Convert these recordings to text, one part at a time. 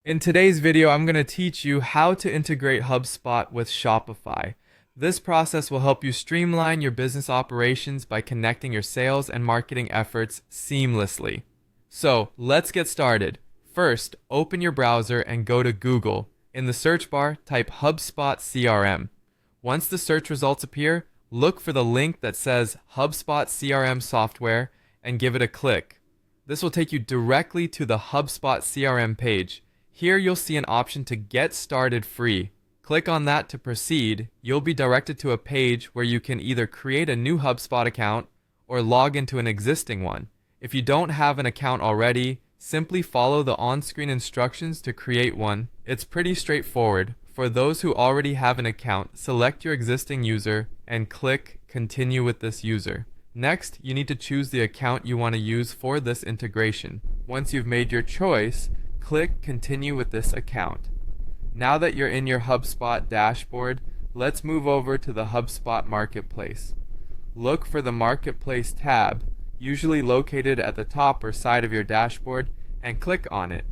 In today's video, I'm going to teach you how to integrate HubSpot with Shopify. This process will help you streamline your business operations by connecting your sales and marketing efforts seamlessly. So, let's get started. First, open your browser and go to Google. In the search bar, type HubSpot CRM. Once the search results appear, look for the link that says HubSpot CRM software and give it a click. This will take you directly to the HubSpot CRM page. Here you'll see an option to get started free. Click on that to proceed. You'll be directed to a page where you can either create a new HubSpot account or log into an existing one. If you don't have an account already, simply follow the on-screen instructions to create one. It's pretty straightforward. For those who already have an account, select your existing user and click Continue with this user. Next, you need to choose the account you want to use for this integration. Once you've made your choice, click Continue with this account. Now that you're in your HubSpot dashboard, let's move over to the HubSpot Marketplace. Look for the Marketplace tab, usually located at the top or side of your dashboard, and click on it.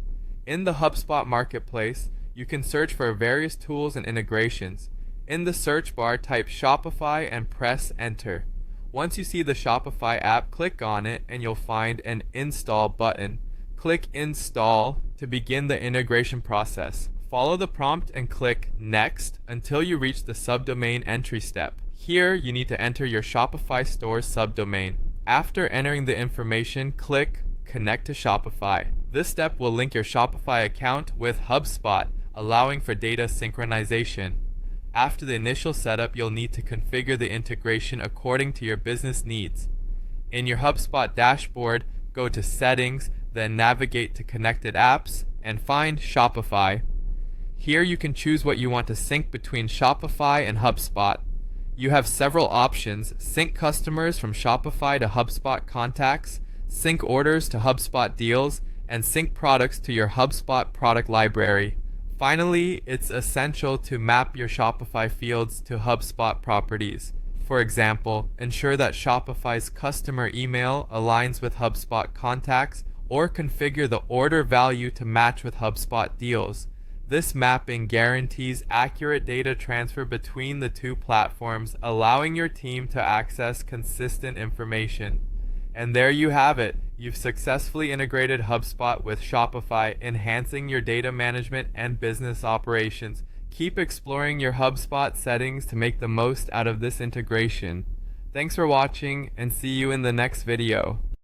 In the HubSpot Marketplace, you can search for various tools and integrations. In the search bar, type Shopify and press Enter. Once you see the Shopify app, click on it and you'll find an Install button. Click Install to begin the integration process. Follow the prompt and click Next until you reach the subdomain entry step. Here, you need to enter your Shopify store subdomain. After entering the information, click Connect to Shopify. This step will link your Shopify account with HubSpot, allowing for data synchronization. After the initial setup, you'll need to configure the integration according to your business needs. In your HubSpot dashboard, go to Settings, then navigate to Connected Apps and find Shopify. Here you can choose what you want to sync between Shopify and HubSpot. You have several options: sync customers from Shopify to HubSpot contacts, sync orders to HubSpot deals, and sync products to your HubSpot product library. Finally, it's essential to map your Shopify fields to HubSpot properties. For example, ensure that Shopify's customer email aligns with HubSpot contacts, or configure the order value to match with HubSpot deals. This mapping guarantees accurate data transfer between the two platforms, allowing your team to access consistent information. And there you have it. You've successfully integrated HubSpot with Shopify, enhancing your data management and business operations. Keep exploring your HubSpot settings to make the most out of this integration. Thanks for watching, and see you in the next video.